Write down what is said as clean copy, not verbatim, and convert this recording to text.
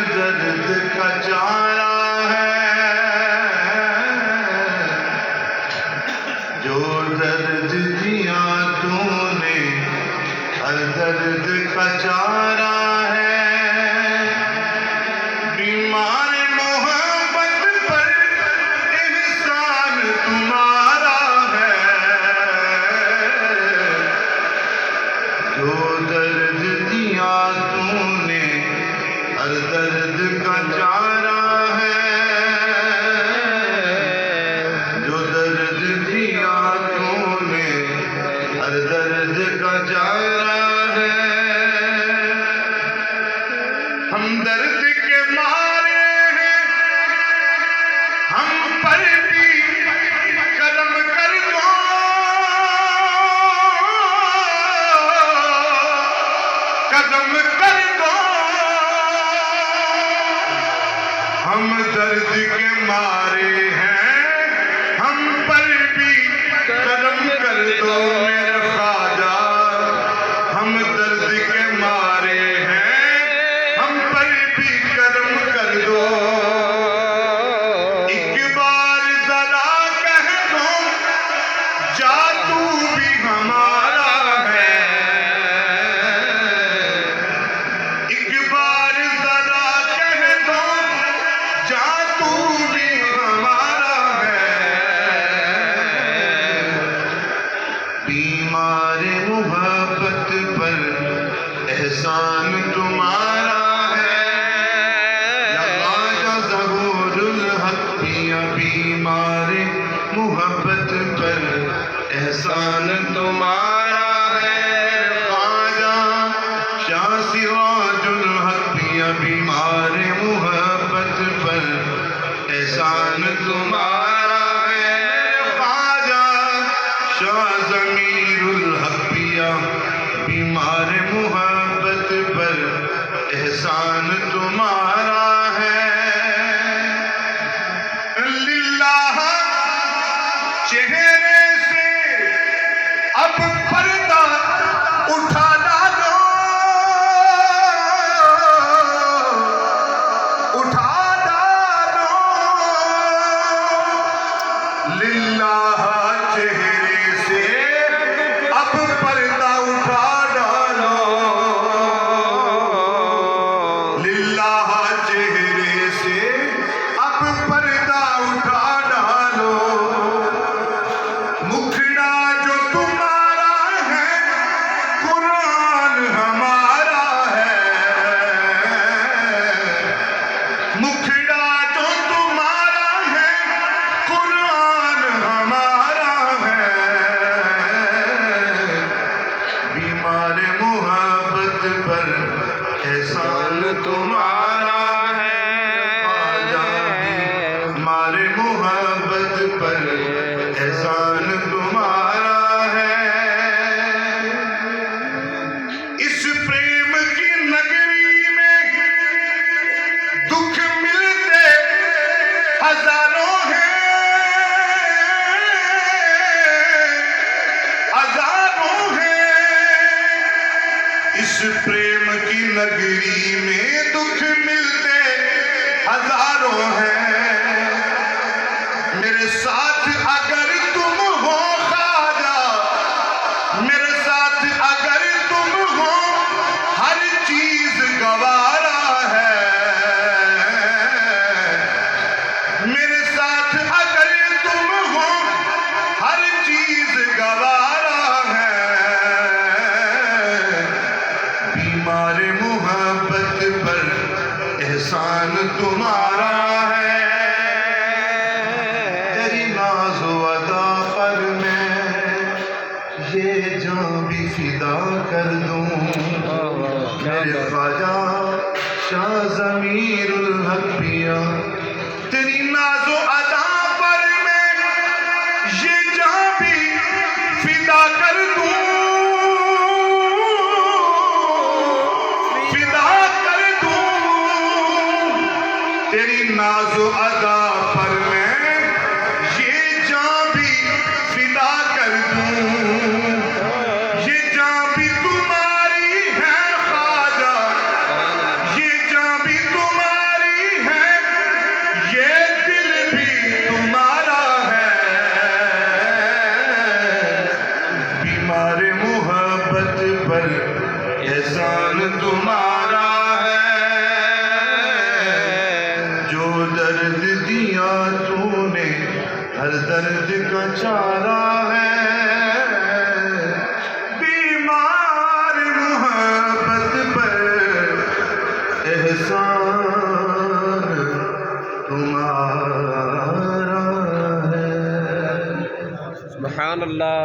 दर्द का चारा है, जो दर्द दिया तूने हर दर्द का चारा है। बीमार मोहब्बत पर एहसान तुम्हारा है, जो दर्द दिया तूने हर दर्द का चारा है, जो दर्द दिया तूने हर दर्द का चारा है। हम दर्द के मारे हैं, हम पर भी करम कर दो, कदम कर दो। हम दर्द के मारे हैं, हम पर भी करम कर दो मेरे ख्वाजा। हम दर्द के मारे हैं, हम पर भी करम कर दो। एक बार जरा कह दो जा तू भी हमारा है, एक बार जरा कह दो जा तू भी हमारा है। बीमार मोहब्बत पर एहसान तुम्हारा है, ख्वाजा ज़हूरुल हक पिया। बीमार मोहब्बत पर एहसान तुम्हारा है, ख्वाजा शाह सिराजुल हक पिया। बीमार मोहब्बत पर एहसान तुम्हारा है, ख्वाजा शाह ज़मीरुल हक पिया। बीमार मोहब्बत पर एहसान तुम्हारा है। लिल्लाह चेहरे से अब पर्दा उठा डालो, उठा डालो। लिल्लाह चेहरे से अब पर्दा उठा डालो, लिल्लाह चेहरे से अब पर्दा उठा डालो। मुखड़ा जो तुम्हारा है कुरान हमारा है, मुखड़ा जो तुम्हारा है कुरान हमारा है। बीमार मोहब्बत पर एहसान तुम्हारा है, बीमार मोहब्बत पर एहसान तुम्हारा है। इस प्रेम की नगरी में दुख मिलते हजारों हैं, हजारों हैं। इस प्रेम की नगरी में दुख मिलते हजारों हैं। मेरे साथ अगर तुम हो ख्वाजा, मेरे साथ अगर तुम हो हर चीज गवारा है। मेरे साथ अगर तुम हो हर चीज गवारा है। बीमार मोहब्बत पर एहसान तुम्हारा है, तेरी नाज़ो अदा पर मैं ये जान भी फिदा कर दूं मेरे ख्वाजा शाह ज़मीरुल हक पिया। तेरी नाज़ो अदा पर मैं ये जान भी फिदा कर दूं, फिदा कर दूं। तेरी नाज़ो अदा पर मैं ये जान भी फिदा कर दूं, ये जान भी तुम्हारी है ख्वाजा, ये जान भी तुम्हारी हर दर्द का चारा है, बीमार मोहब्बत पर एहसान तुम्हारा है। सुभान अल्लाह।